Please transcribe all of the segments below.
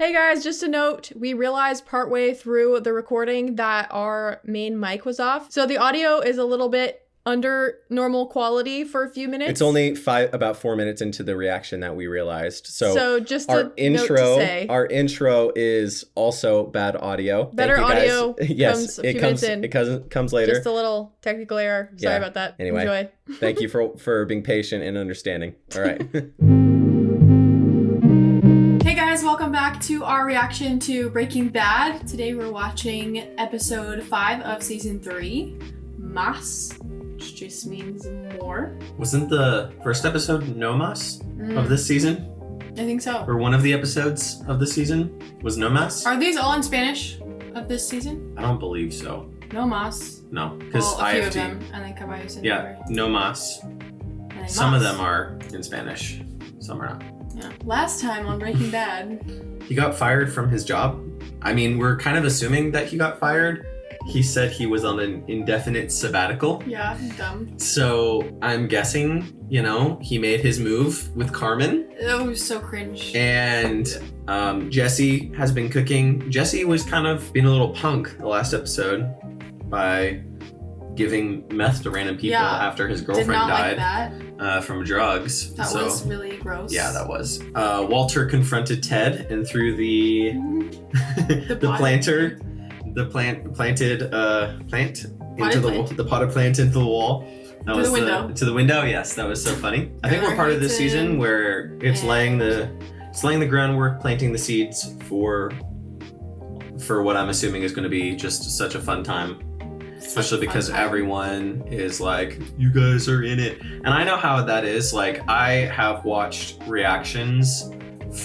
Hey guys, just a note, we realized partway through the recording that our main mic was off. So the audio is a little bit under normal quality for a few minutes. It's only about 4 minutes into the reaction that we realized. So just our a note to say. Our intro is also bad audio. Better audio yes, comes a few minutes in. It comes later. Just a little technical error. Sorry about that. Anyway, enjoy. Thank you for being patient and understanding. All right. Hey guys, welcome back to our reaction to Breaking Bad. Today we're watching episode 5 of season 3, Más, which just means more. Wasn't the first episode No Más of this season? I think so. Or one of the episodes of this season was No Más? Are these all in Spanish of this season? I don't believe so. No Más. No, because well, a few of IFT. them, and then Caballos and Yeah, No Más. Some of them are in Spanish, some are not. Yeah. Last time on Breaking Bad, he got fired from his job. I mean, we're kind of assuming that he got fired. He said he was on an indefinite sabbatical. Yeah, dumb. So I'm guessing, he made his move with Carmen. That was so cringe. And Jesse has been cooking. Jesse was kind of being a little punk the last episode by giving meth to random people after his girlfriend died. Like from drugs. That was really gross. Yeah, that was. Walter confronted Ted and threw the the potted plant into the wall. That was to the window. Yes, that was so funny. I think we're part of this season where it's laying the groundwork, planting the seeds for what I'm assuming is going to be just such a fun time. Especially because everyone is like, you guys are in it. And I know how that is. Like, I have watched reactions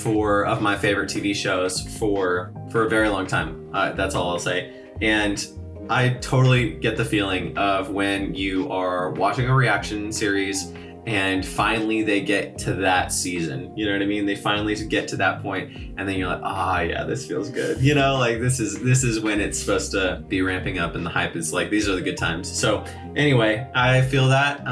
of my favorite TV shows for a very long time. That's all I'll say. And I totally get the feeling of when you are watching a reaction series and finally they get to that season. You know what I mean? They finally get to that point, and then you're like, yeah, this feels good. Like this is when it's supposed to be ramping up and the hype is like, these are the good times. So anyway, I feel that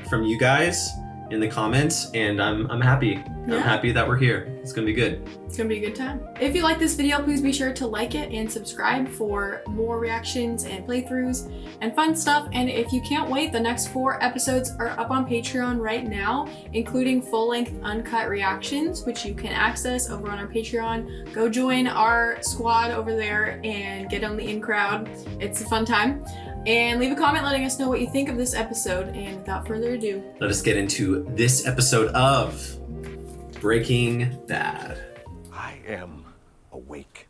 from you guys in the comments, and I'm happy. Yeah. I'm happy that we're here. It's gonna be good. It's gonna be a good time. If you like this video, please be sure to like it and subscribe for more reactions and playthroughs and fun stuff. And if you can't wait, the next 4 episodes are up on Patreon right now, including full-length uncut reactions, which you can access over on our Patreon. Go join our squad over there and get on the in crowd. It's a fun time. And leave a comment letting us know what you think of this episode. And without further ado, let us get into this episode of Breaking Bad. I am awake.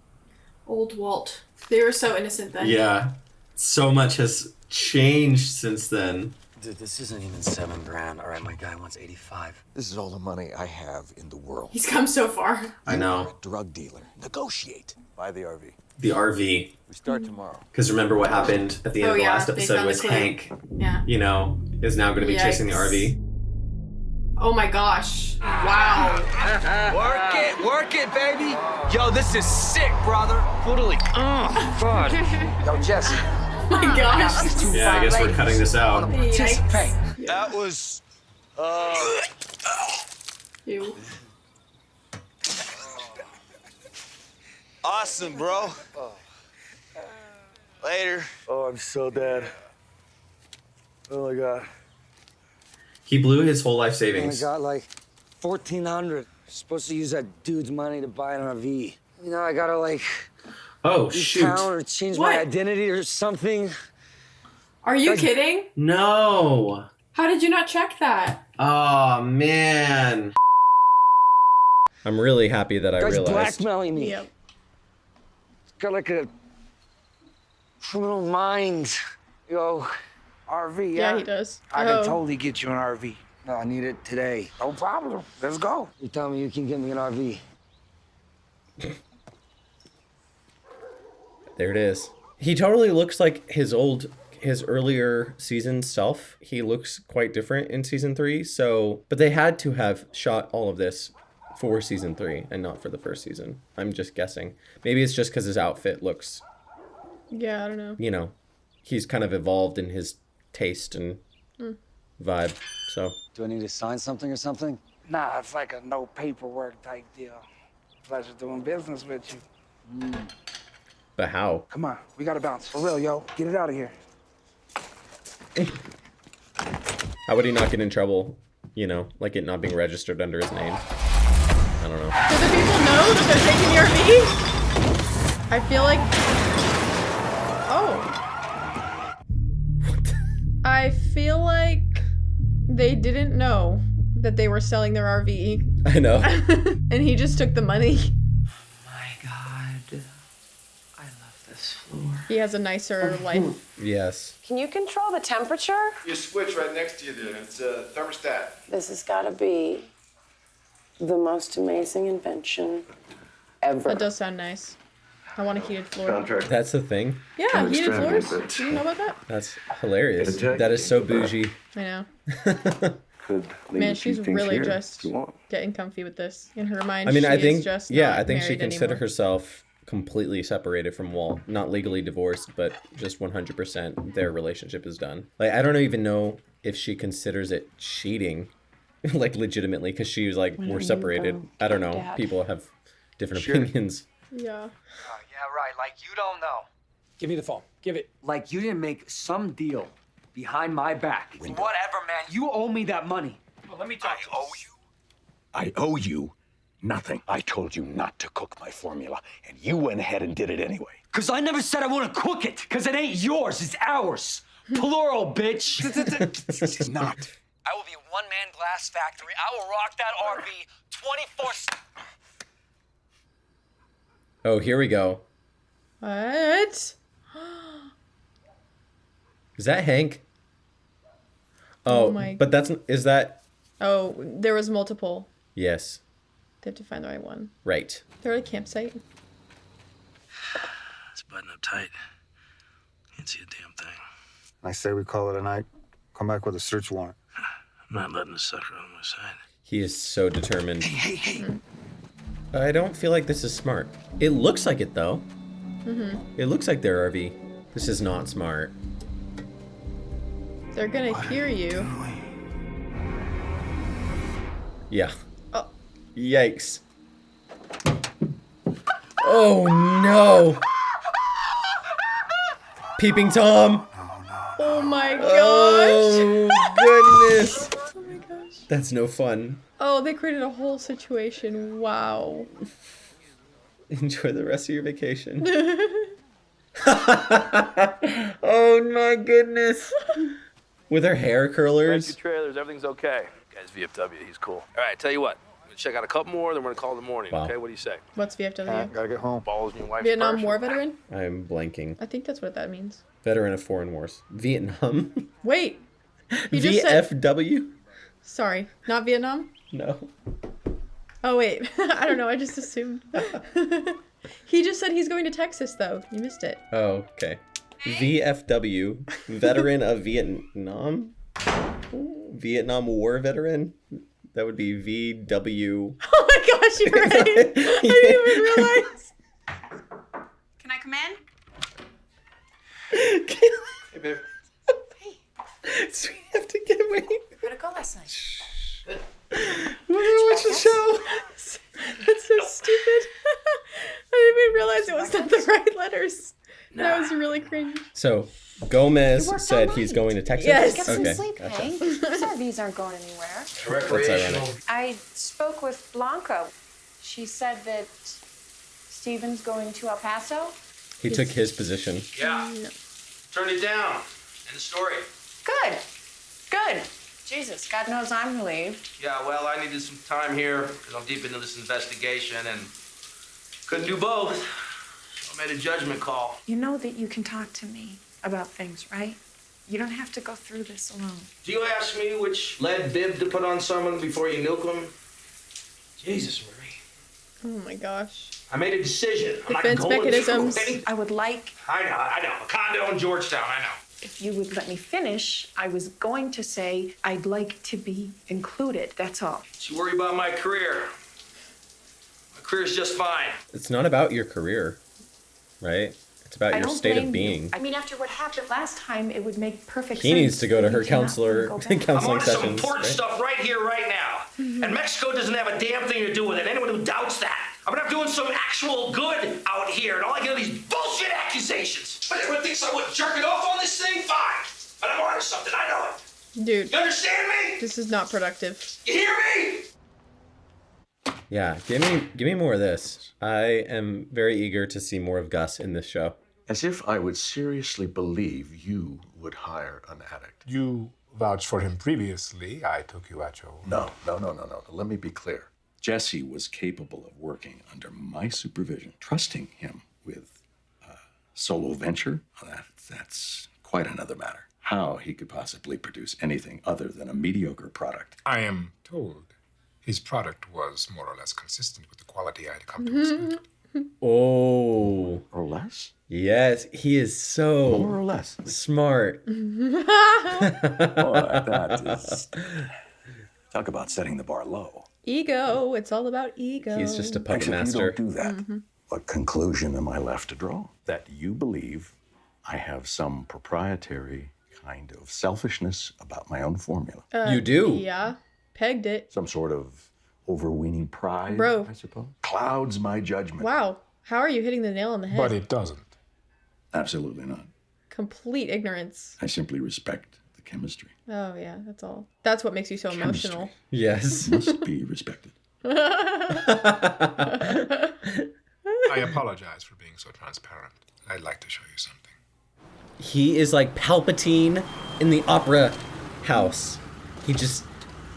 Old Walt. They were so innocent then. Yeah. So much has changed since then. Dude, this isn't even $7,000. All right, my guy wants 85. This is all the money I have in the world. He's come so far. I know. Drug dealer. Negotiate. Buy the RV. The RV. We start tomorrow. Because remember what happened at the end of the last episode was Hank, is now going to be chasing the RV. Oh my gosh. Wow. Work it, baby. Yo, this is sick, brother. Totally. Oh, God. Yo, Jesse. Oh my gosh. Yeah, I guess we're cutting this out. Participate. That was, Ew. awesome, bro. Later. Oh, I'm so dead. Oh, my God. He blew his whole life savings. I got like $1,400. Supposed to use that dude's money to buy an RV. I gotta like shoot. or change my identity or something. Are you kidding? No. How did you not check that? Oh man. I'm really happy that I realized. Blackmailing me. Yep. He's got like a criminal mind. RV, Yeah, he does. I can totally get you an RV. No, I need it today. No problem. Let's go. You tell me you can get me an RV. There it is. He totally looks like his earlier season self. He looks quite different in season 3. But they had to have shot all of this for season 3 and not for the first season. I'm just guessing. Maybe it's just because his outfit looks. Yeah, I don't know. He's kind of evolved in his taste and vibe. So. Do I need to sign something or something? Nah, it's like a no paperwork type deal. Pleasure doing business with you. But how? Come on, we gotta bounce. For real, yo. Get it out of here. How would he not get in trouble? You know, like it not being registered under his name. I don't know. Do the people know that they're taking the RV? I feel like... Oh. I feel like they didn't know that they were selling their RV. I know. And he just took the money. My God. I love this floor. He has a nicer life. Yes. Can you control the temperature? Your switch right next to you there. It's a thermostat. This has got to be the most amazing invention ever. That does sound nice. I want a heated floor. Contract. That's the thing. Yeah, heated floors. Do you know about that? That's hilarious. That is so bougie. I know. Could Man, she's really just getting comfy with this. In her mind, I mean, she I think, is just yeah, not I think she married considered anymore. herself completely separated from Walt. Not legally divorced, but just 100% their relationship is done. Like, I don't even know if she considers it cheating, like, legitimately, because she was like, we're separated. I don't know. Dad. People have different opinions. Yeah. Oh, yeah, right. Like you don't know. Give me the phone. Give it. Like you didn't make some deal behind my back. Whatever, man. You owe me that money. Well, let me talk to you. I owe you nothing. I told you not to cook my formula, and you went ahead and did it anyway. Because I never said I want to cook it. Because it ain't yours. It's ours. Plural, bitch. It's not. I will be a one-man glass factory. I will rock that RV 24/7. Oh, here we go. What? Is that Hank? Oh, my- but is that? Oh, there was multiple. Yes. They have to find the right one. Right. They're at a campsite. It's buttoned up tight. Can't see a damn thing. I say we call it a night. Come back with a search warrant. I'm not letting the sucker on my side. He is so determined. Hey. I don't feel like this is smart. It looks like it, though. Mm-hmm. It looks like their RV. This is not smart. They're gonna hear you. Yeah. Oh. Yikes. Oh, no. Peeping Tom. Oh my gosh. Oh, goodness. Oh my gosh. That's no fun. Oh, they created a whole situation. Wow. Enjoy the rest of your vacation. Oh my goodness. With her hair curlers. Trailers, everything's okay. Guy's VFW, he's cool. All right, tell you what. I'm gonna check out a couple more, then we're gonna call in the morning. Wow. Okay, what do you say? What's VFW? Gotta get home. Balls in your wife's Vietnam purse? War veteran? I'm blanking. I think that's what that means. Veteran of foreign wars. Vietnam. Wait. He just said... VFW? Sorry, not Vietnam? No. Oh, wait. I don't know. I just assumed. He just said he's going to Texas, though. You missed it. Oh, okay. VFW. Veteran of Vietnam? Vietnam War veteran? That would be VW. Oh my gosh, you're right. I didn't even realize. Can I come in? Hey, babe. So we have to get away. How'd it go last night? We're gonna watch the show. That's so stupid. I didn't even realize it was not the right letters. That was really cringe. So Gomez said he's going to Texas. Yes. Get some Okay. sleep, Gotcha. Hank. These RVs aren't going anywhere. That's Recreational. ironic. I spoke with Blanca. She said that Steven's going to El Paso. He took his position. Yeah. Turn it down. End of story. Good. Good. Jesus, God knows I'm relieved. Yeah, well, I needed some time here because I'm deep into this investigation and couldn't do both. So I made a judgment call. You know that you can talk to me about things, right? You don't have to go through this alone. Do you ask me which lead bib to put on someone before you nuke them? Jesus, Marie. Oh my gosh. I made a decision. I'm not Defense going mechanisms. through any- I would like, I know. A condo in Georgetown, I know. if you would let me finish, I was going to say I'd like to be included, that's all. Don't you worry about my career. My career's just fine. It's not about your career, right? It's about I your don't state blame of being. you. I mean, after what happened last time, it would make perfect sense. He needs to go to for her you not counselor go back. I'm counseling on to some sessions. important Right? stuff right here, right now. And Mexico doesn't have a damn thing to do with it. Anyone who doubts that I mean, I'm doing some actual good out here, and all I get are these bullshit accusations. But everyone thinks I would jerk it off on this thing? Fine. But I'm onto something, I know it. Dude. You understand me? This is not productive. You hear me? Yeah, give me more of this. I am very eager to see more of Gus in this show. As if I would seriously believe you would hire an addict. You vouched for him previously. I took you at your word. No. Let me be clear. Jesse was capable of working under my supervision. Trusting him with a solo venture, that's quite another matter. How he could possibly produce anything other than a mediocre product. I am told his product was more or less consistent with the quality I had come to expect. Oh. Or less? Yes, he is so more or less smart. That is... Talk about setting the bar low. Ego. It's all about ego. He's just a puppet Actually, master. if you don't do that, what conclusion am I left to draw? That you believe I have some proprietary kind of selfishness about my own formula. You do? Yeah. Pegged it. Some sort of overweening pride, Bro. I suppose. Clouds my judgment. Wow. How are you hitting the nail on the head? But it doesn't. Absolutely not. Complete ignorance. I simply respect the chemistry. Oh, yeah. That's all. That's what makes you so emotional. Yes. Must be respected. I apologize for being so transparent. I'd like to show you something. He is like Palpatine in the opera house. He just,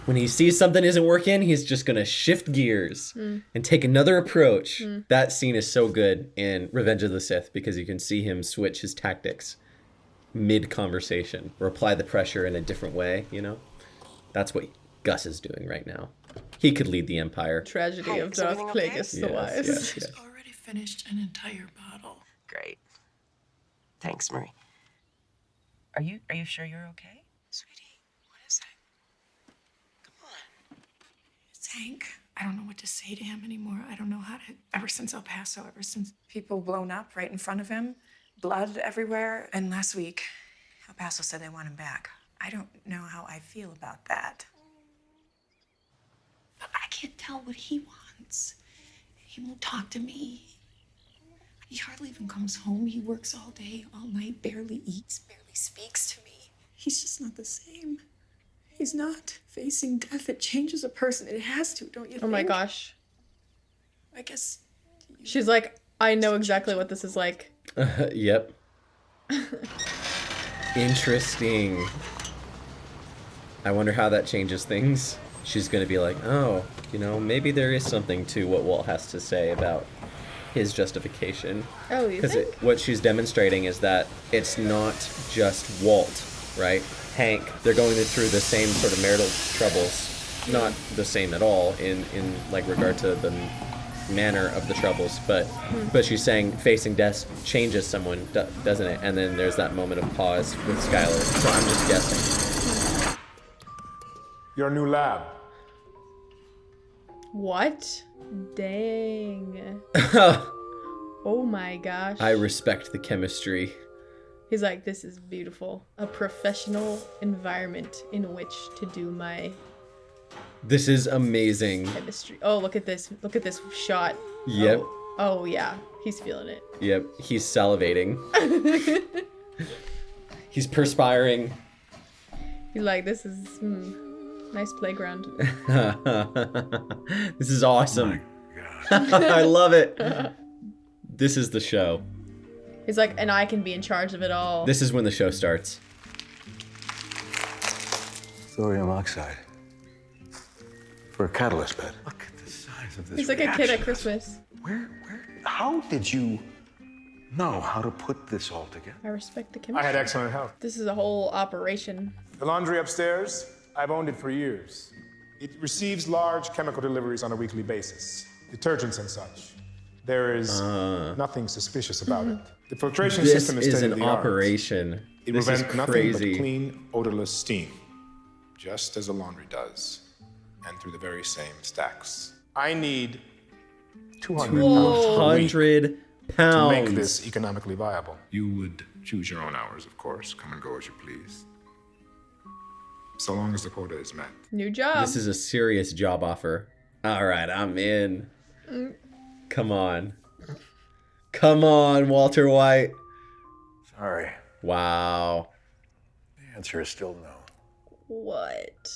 when he sees something isn't working, he's just gonna shift gears and take another approach. That scene is so good in Revenge of the Sith because you can see him switch his tactics mid-conversation or apply the pressure in a different way, you know? That's what Gus is doing right now. He could lead the Empire. Tragedy of Darth Plagueis the Wise. Yes. Already finished an entire bottle. Great. Thanks, Marie. Are you sure you're okay? Sweetie, what is it? Come on. It's Hank. I don't know what to say to him anymore. I don't know how to. Ever since El Paso, ever since people blown up right in front of him, blood everywhere. And last week, El Paso said they want him back. I don't know how I feel about that. But I can't tell what he wants. He won't talk to me. He hardly even comes home. He works all day, all night, barely eats, barely speaks to me. He's just not the same. He's not. Facing death, it changes a person. It has to, don't you think? Oh my gosh. I guess. She's like, I know exactly what this is like. Yep. Interesting. I wonder how that changes things. She's gonna be like, oh, you know, maybe there is something to what Walt has to say about his justification. Oh, you think? What she's demonstrating is that it's not just Walt, right? Hank, they're going through the same sort of marital troubles. Not the same at all in like regard to the manner of the troubles, but she's saying facing death changes someone, doesn't it? And then there's that moment of pause with Skylar. So I'm just guessing. Your new lab. What? Dang. Oh my gosh. I respect the chemistry. He's like, this is beautiful. A professional environment in which to do my This is amazing. chemistry. Oh, look at this. Look at this shot. Yep. Oh yeah. He's feeling it. Yep. He's salivating. He's perspiring. He's like, this is nice playground. This is awesome. I love it. This is the show. He's like, and I can be in charge of it all. This is when the show starts. Thorium oxide. For a catalyst bed. Look at the size of this He's like a kid at Christmas. How did you know how to put this all together? I respect the I chemistry. had excellent health. This is a whole operation. The laundry upstairs, I've owned it for years. It receives large chemical deliveries on a weekly basis. Detergents and such. There is nothing suspicious about it. The filtration This system is is state of an the art. operation. It This is prevents nothing crazy. but clean, odorless steam, just as a laundry does, and through the very same stacks. I need 200 pounds per week 200 to pounds. make this economically viable. You would choose your own hours, of course. Come and go as you please. So long as the quota is met. New job. This is a serious job offer. All right, I'm in. Come on. Come on, Walter White. Sorry. Wow. The answer is still no. What?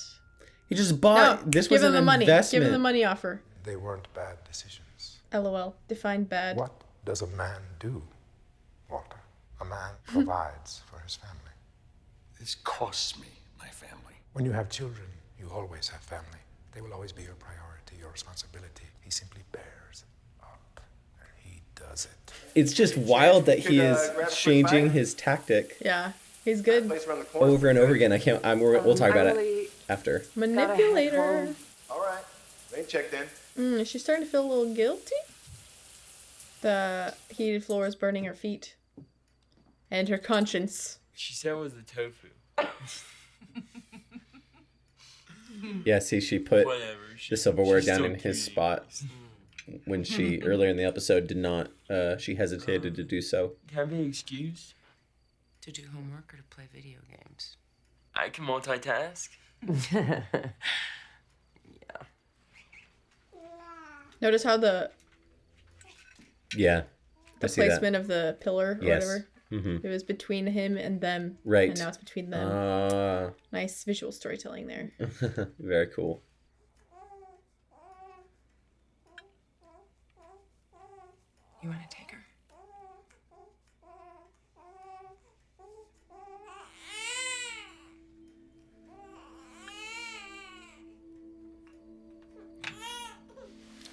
He just bought. No, this give was him an the money. investment. Give him the money offer. They weren't bad decisions. LOL. Define bad. What does a man do, Walter? A man provides for his family. This costs me my family. When you have children, you always have family. They will always be your priority, your responsibility. He simply bears up, and he does it. It's just wild that he is changing his tactic Yeah, he's good. over and over again. I can't. We'll talk about it after. Manipulator. All right. They checked in. Is she starting to feel a little guilty? The heated floor is burning her feet. And her conscience. She said it was the tofu. Yeah, see, she put the silverware she's down so in his cute. spot when she earlier in the episode did not. She hesitated to do so. Can I be excused? To do homework or to play video games? I can multitask. Notice how the Yeah, I see that. placement of the pillar or Yes. whatever. Mhm. It was between him and them. Right. And now it's between them. Ah. Nice visual storytelling there. Very cool. You want to take her?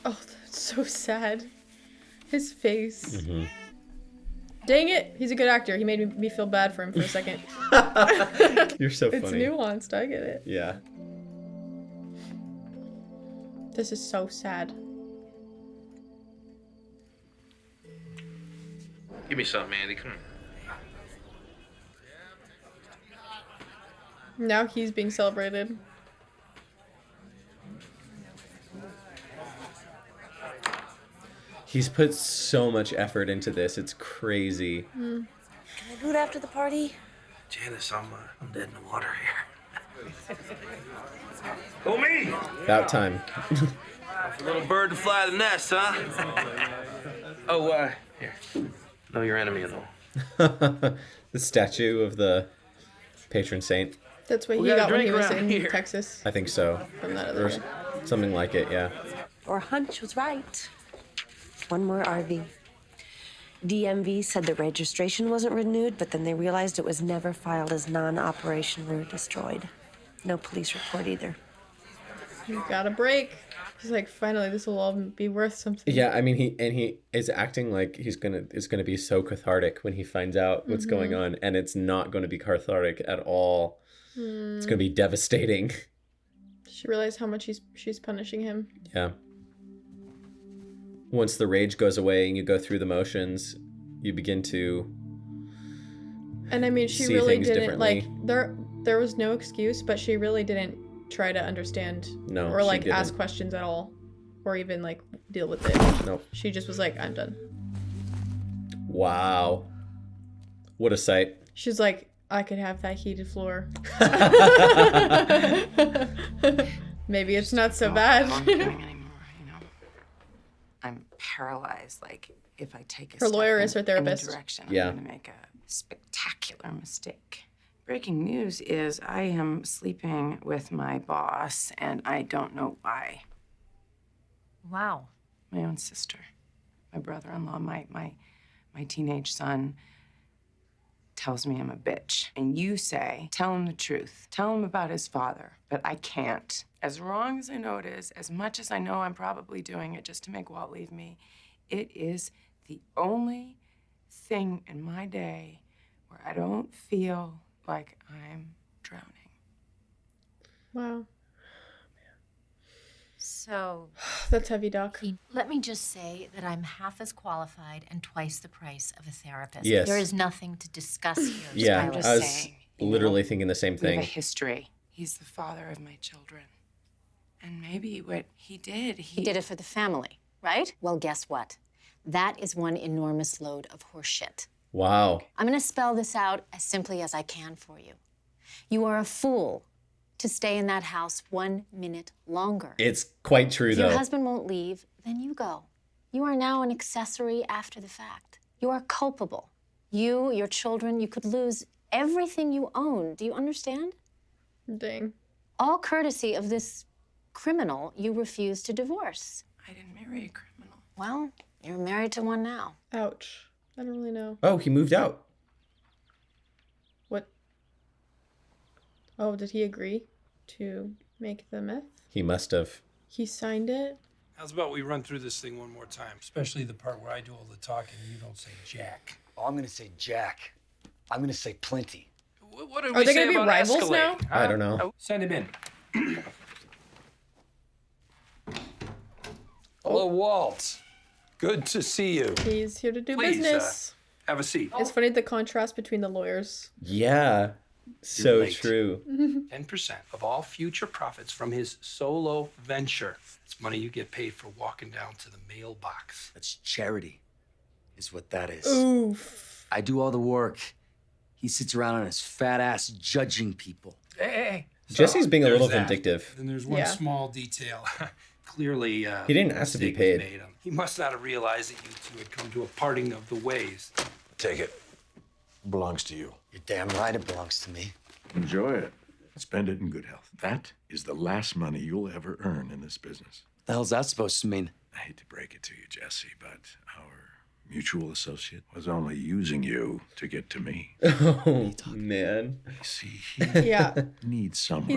Oh, that's so sad. His face. Mm-hmm. Dang it! He's a good actor. He made me feel bad for him for a second. You're so It's funny. nuanced. I get it. Yeah. This is so sad. Give me something, Andy. Come on. Now he's being celebrated. He's put so much effort into this. It's crazy. Can I boot after the party? Janice, I'm dead in the water here. Go me! About time. A little bird to fly the nest, huh? Oh, here. Know your enemy and all. The statue of the patron saint. That's what We he got a got when he drink was around in here. Texas. I think so. From that other Or guy. something like it, yeah. Or hunch was right. One more RV. DMV said the registration wasn't renewed, but then they realized it was never filed as non-operational or destroyed. No police report either. You got a break. He's like, finally, this will all be worth something. Yeah, I mean, he is acting like it's gonna be so cathartic when he finds out what's going on, and it's not going to be cathartic at all. It's gonna be devastating. She realized how much she's punishing him. Yeah. Once the rage goes away and you go through the motions, you begin to. And I mean, she see really things didn't like differently. there was no excuse, but she really didn't try to understand No, or she like ask didn't. questions at all, or even like deal with it. Nope. She just was like, I'm done. Wow. What a sight. She's like, I could have that heated floor. Maybe it's not so bad. I'm paralyzed. Like, if I take a Her step lawyer in is her therapist. any direction, Yeah. I'm gonna make a spectacular mistake. Breaking news is I am sleeping with my boss, and I don't know why. Wow. My own sister, my brother-in-law, my teenage son tells me I'm a bitch. And you say, tell him the truth. Tell him about his father. But I can't. As wrong as I know it is, as much as I know I'm probably doing it just to make Walt leave me, it is the only thing in my day where I don't feel like I'm drowning. Wow. So, That's heavy, Doc. let me just say that I'm half as qualified and twice the price of a therapist. Yes. There is nothing to discuss here. Yeah, I'm just I was saying, literally thinking the same We have thing. a history. He's the father of my children. And maybe what he did, He did it for the family, right? Well, guess what? That is one enormous load of horseshit. Wow. I'm going to spell this out as simply as I can for you. You are a fool to stay in that house 1 minute longer. It's quite true, If though. your husband won't leave, then you go. You are now an accessory after the fact. You are culpable. You, your children, you could lose everything you own. Do you understand? Dang. All courtesy of this criminal you refuse to divorce. I didn't marry a criminal. Well, you're married to one now. Ouch. I don't really know. Oh, he moved out. What? Oh, did he agree to make the meth? He must have. He signed it? How's about we run through this thing one more time, especially the part where I do all the talking and you don't say jack. Oh, I'm gonna say Jack. I'm gonna say plenty. What did Are we they say gonna be about rivals Escalade? now? I don't know. Oh, send him in. Hello, Walt. Good to see you. He's here to do Please, business. Have a seat. It's funny the contrast between the lawyers. Yeah. So late. true. 10% of all future profits from his solo venture. It's money you get paid for walking down to the mailbox. That's charity, is what that is. Oof. I do all the work. He sits around on his fat ass judging people. Hey. Jesse's being a there's little that. vindictive. Then there's one Yeah. small detail. Clearly, He didn't ask to be mistake was paid. made. He must not have realized that you two had come to a parting of the ways. Take it. Belongs to you. You're damn right it belongs to me. Enjoy it. Spend it in good health. That is the last money you'll ever earn in this business. What the hell's that supposed to mean? I hate to break it to you, Jesse, but our mutual associate was only using you to get to me. Oh, man. See, he Yeah. needs someone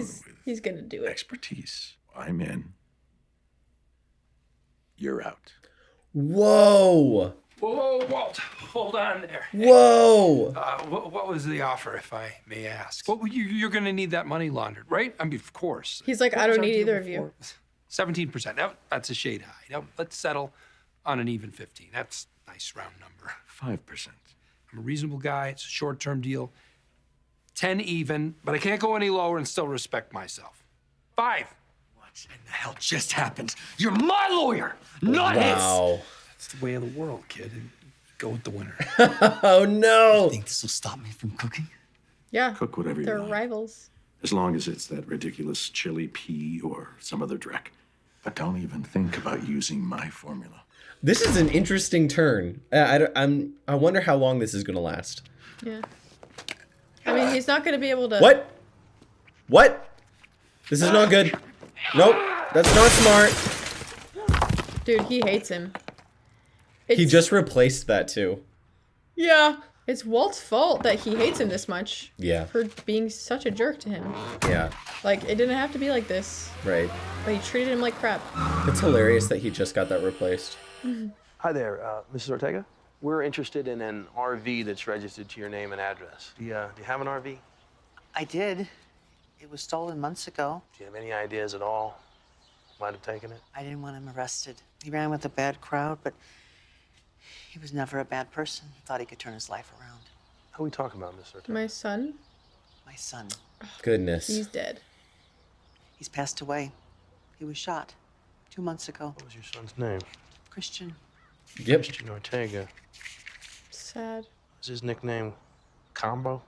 He's gonna do with it. expertise. I'm in. You're out. Whoa. Whoa, Walt, hold on there. Whoa. What was the offer, if I may ask? You're going to need that money laundered, right? I mean, of course. He's like, What I was don't our need deal either of before? you. 17%. Now, that's a shade high. Now, let's settle on an even 15. That's a nice round number. 5%. I'm a reasonable guy. It's a short-term deal. 10 even, but I can't go any lower and still respect myself. 5. What in the hell just happened? You're my lawyer, not his! Wow. It's the way of the world, kid. Go with the winner. Oh, no. You think this will stop me from cooking? Yeah. Cook whatever you They're want. rivals. As long as it's that ridiculous chili pea or some other dreck. But don't even think about using my formula. This is an interesting turn. I wonder how long this is going to last. Yeah. I mean, he's not gonna be able to. What? This is not good. Nope. That's not smart. Dude, he hates him. He just replaced that too. Yeah. It's Walt's fault that he hates him this much. Yeah. For being such a jerk to him. Yeah. Like, it didn't have to be like this. Right. But he treated him like crap. It's hilarious that he just got that replaced. Hi there, Mrs. Ortega. We're interested in an RV that's registered to your name and address. Do you have an RV? I did. It was stolen months ago. Do you have any ideas at all who might have taken it? I didn't want him arrested. He ran with a bad crowd, but he was never a bad person. Thought he could turn his life around. Who are we talking about, Mrs. Ortega? My son? My son. Goodness. He's dead. He's passed away. He was shot 2 months ago. What was your son's name? Christian. Yep. Christian Ortega. Sad. Was his nickname Combo?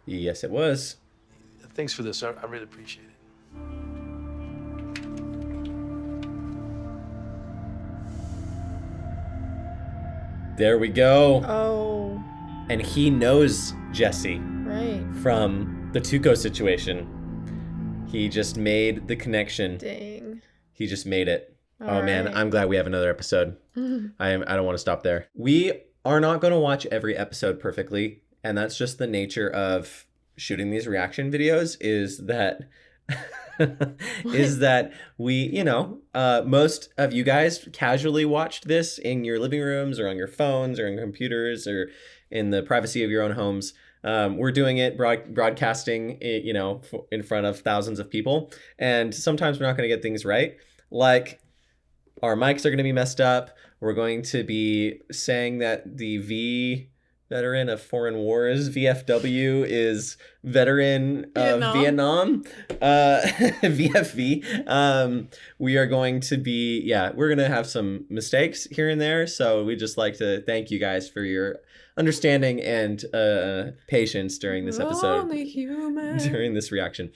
Yes, it was. Thanks for this. I really appreciate it. There we go. Oh. And he knows Jesse Right. from the Tuco situation. He just made the connection. Dang. He just made it. All Oh man, right. I'm glad we have another episode. I don't want to stop there. We are not going to watch every episode perfectly, and that's just the nature of shooting these reaction videos is that we, most of you guys casually watched this in your living rooms or on your phones or on computers or in the privacy of your own homes. We're doing it broadcasting it, in front of thousands of people, and sometimes we're not going to get things right. Like our mics are going to be messed up. We're going to be saying that the veteran of foreign wars, VFW, is veteran of Vietnam, VFV. We are going to be, we're going to have some mistakes here and there. So we just like to thank you guys for your understanding and patience during this episode, Only human. during this reaction.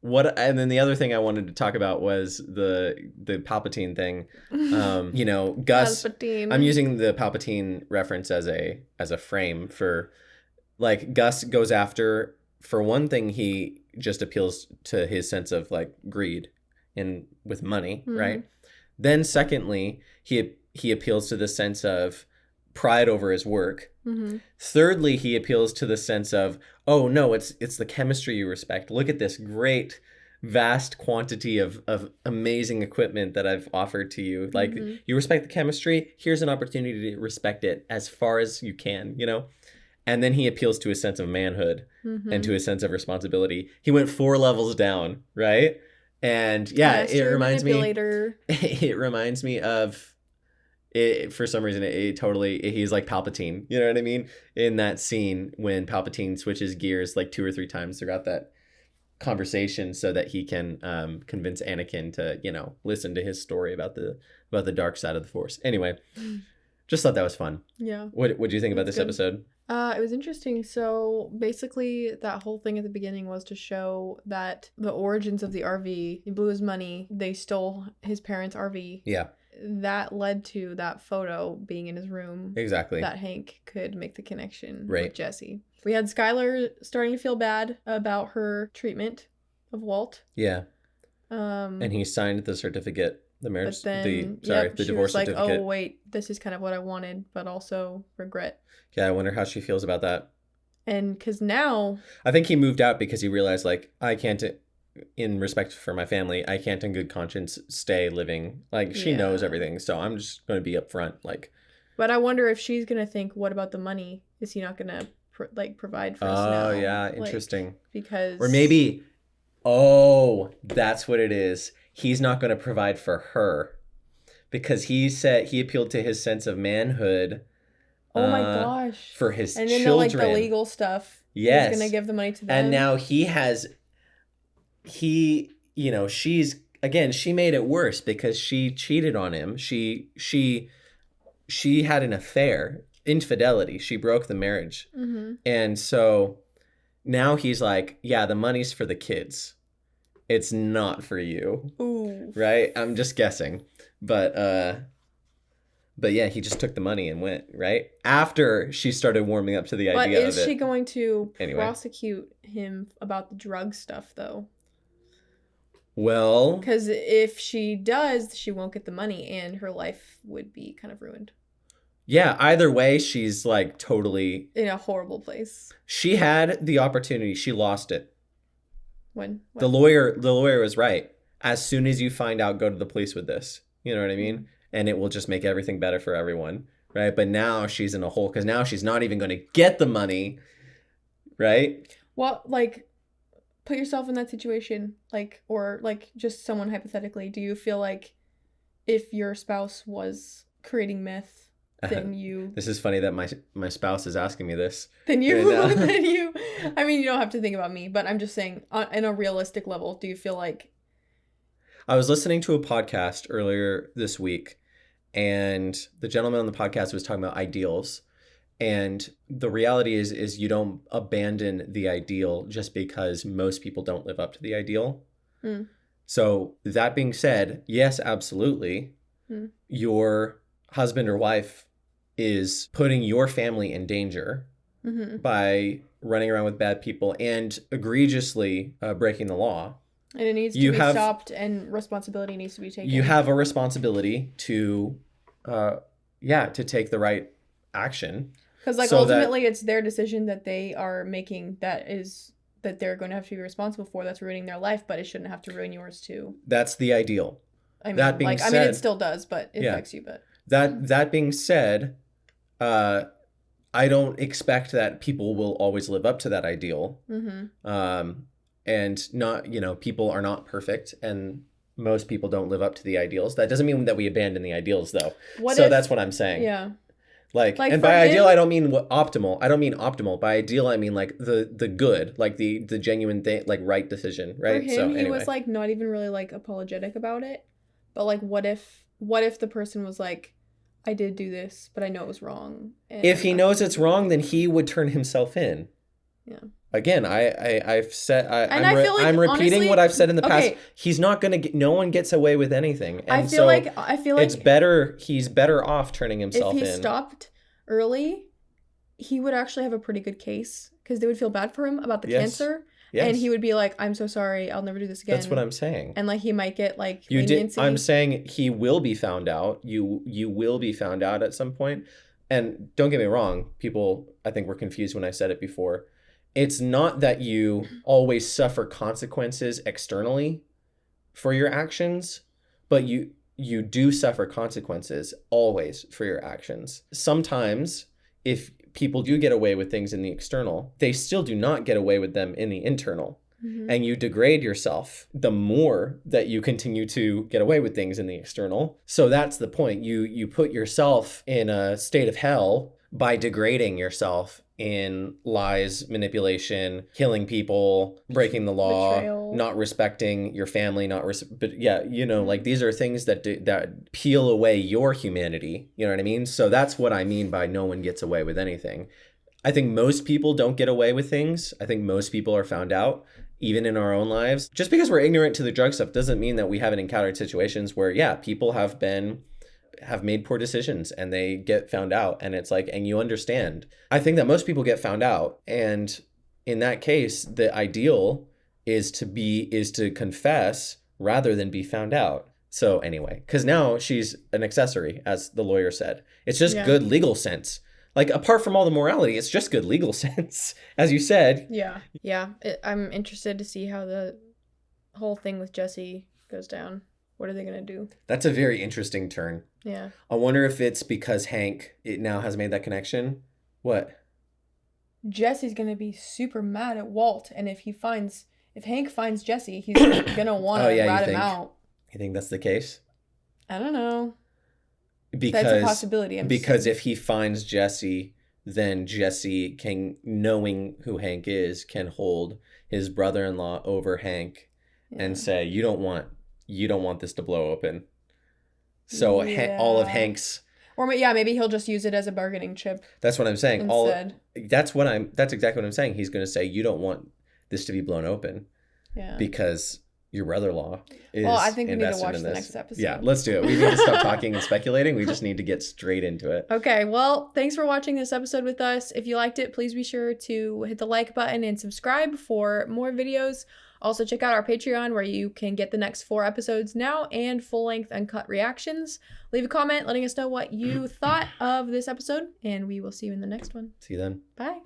And then the other thing I wanted to talk about was the Palpatine thing. You know, Gus. Palpatine. I'm using the Palpatine reference as a frame for, like, Gus goes after, for one thing, he just appeals to his sense of like greed and with money, right? Then secondly, he appeals to the sense of pride over his work. Thirdly, he appeals to the sense of, oh no, it's the chemistry you respect. Look at this great vast quantity of amazing equipment that I've offered to you. Like, you respect the chemistry, here's an opportunity to respect it as far as you can, you know? And then he appeals to his sense of manhood and to his sense of responsibility. He went 4 levels down, right? And yeah, it reminds me of it, for some reason, he's like Palpatine. You know what I mean? In that scene when Palpatine switches gears like 2 or 3 times throughout that conversation so that he can convince Anakin to, you know, listen to his story about the dark side of the Force. Anyway, just thought that was fun. Yeah. What do you think about this episode? It was interesting. So basically that whole thing at the beginning was to show that the origins of the RV, he blew his money, they stole his parents' RV. Yeah. That led to that photo being in his room. Exactly. That Hank could make the connection Right. with Jesse. We had Skylar starting to feel bad about her treatment of Walt. Yeah. And he signed the certificate, the marriage, But then, the she divorce was like, certificate. oh, wait, this is kind of what I wanted, but also regret. Yeah, I wonder how she feels about that. And because now... I think he moved out because he realized, like, I can't, in respect for my family, I can't in good conscience stay living. Like, she knows everything, so I'm just going to be upfront. Like, But I wonder if she's going to think, what about the money? Is he not going to, provide for us now? oh, yeah, Like, interesting. because... Or maybe, that's what it is. He's not going to provide for her because he said he appealed to his sense of manhood. Oh my gosh. For his and then children. the legal stuff. Yes. He's going to give the money to them. And now she made it worse because she cheated on him. She had an affair, infidelity. She broke the marriage. And so now he's like, yeah, the money's for the kids. It's not for you. Ooh. Right? I'm just guessing. But yeah, he just took the money and went, right? After she started warming up to the idea of it. But is she going to Anyway. prosecute him about the drug stuff, though? Well, Because if she does, she won't get the money, and her life would be kind of ruined. yeah, either way, she's like totally... In a horrible place. She had the opportunity. She lost it. When? The lawyer was right. As soon as you find out, go to the police with this. You know what I mean? And it will just make everything better for everyone, right? But now she's in a hole because now she's not even going to get the money, right? Well, like, put yourself in that situation, like, or like just someone hypothetically. Do you feel like if your spouse was creating meth, then you... This is funny that my spouse is asking me this. Then you, right now. then you... I mean, you don't have to think about me, but I'm just saying, on a realistic level, do you feel like... I was listening to a podcast earlier this week, and the gentleman on the podcast was talking about ideals. And the reality is you don't abandon the ideal just because most people don't live up to the ideal. So that being said, yes, absolutely. Your husband or wife is putting your family in danger by running around with bad people and egregiously breaking the law. And it needs to be stopped, and responsibility needs to be taken. You have a responsibility to, to take the right action. Because, like, ultimately, it's their decision that they are making that they're going to have to be responsible for. That's ruining their life, but it shouldn't have to ruin yours too. That's the ideal. I mean, that being said, it still does, but it affects you. But that being said, I don't expect that people will always live up to that ideal. And not, people are not perfect, and most people don't live up to the ideals. That doesn't mean that we abandon the ideals, though. That's what I'm saying. Yeah. Like and by ideal, I don't mean optimal. I don't mean optimal. By ideal, I mean like the good, like the genuine thing, like right decision, right? For him, he was like not even really like apologetic about it. But like, what if the person was like, I did do this, but I know it was wrong. And if he knows it's wrong, then he would turn himself in. Yeah. Again, I've said I feel like, I'm repeating honestly, what I've said in the past. okay. He's not gonna get. No one gets away with anything. And I feel like it's better. He's better off turning himself if he in. stopped early, he would actually have a pretty good case because they would feel bad for him about the Yes. cancer. Yes. And he would be like, I'm so sorry, I'll never do this again. That's what I'm saying. And like he might get like You did. leniency. I'm saying he will be found out. You will be found out at some point. And don't get me wrong, people I think were confused when I said it before. It's not that you always suffer consequences externally for your actions, but you do suffer consequences always for your actions. Sometimes if people do get away with things in the external, they still do not get away with them in the internal. Mm-hmm. And you degrade yourself the more that you continue to get away with things in the external. So that's the point. You put yourself in a state of hell by degrading yourself in lies, manipulation, killing people, breaking the law, Betrayal. not respecting your family, but yeah, like these are things that that peel away your humanity. You know what I mean? So that's what I mean by no one gets away with anything. I think most people don't get away with things. I think most people are found out, even in our own lives. Just because we're ignorant to the drug stuff doesn't mean that we haven't encountered situations where, yeah, people have made poor decisions and they get found out. And it's like, and you understand. I think that most people get found out. And in that case, the ideal is to confess rather than be found out. So anyway, because now she's an accessory, as the lawyer said. It's just good legal sense. Like, apart from all the morality, it's just good legal sense, as you said. Yeah. I'm interested to see how the whole thing with Jesse goes down. What are they going to do? That's a very interesting turn. Yeah. I wonder if it's because Hank now has made that connection. What? Jesse's going to be super mad at Walt. And if Hank finds Jesse, he's going to want to rat him out. You think that's the case? I don't know. Because that's a possibility. Because if he finds Jesse, then Jesse knowing who Hank is, can hold his brother-in-law over Hank and say, you don't want this to blow open. So all of Hank's, or maybe he'll just use it as a bargaining chip. That's what I'm saying. Instead. That's exactly what I'm saying. He's going to say, you don't want this to be blown open. Yeah. Because your brother-in-law is I think we need to watch in the this. next episode. Yeah, let's do it. We need to stop talking and speculating. We just need to get straight into it. Okay, well, thanks for watching this episode with us. If you liked it, please be sure to hit the like button and subscribe for more videos. Also, check out our Patreon where you can get the next 4 episodes now and full-length uncut reactions. Leave a comment letting us know what you thought of this episode, and we will see you in the next one. See you then. Bye.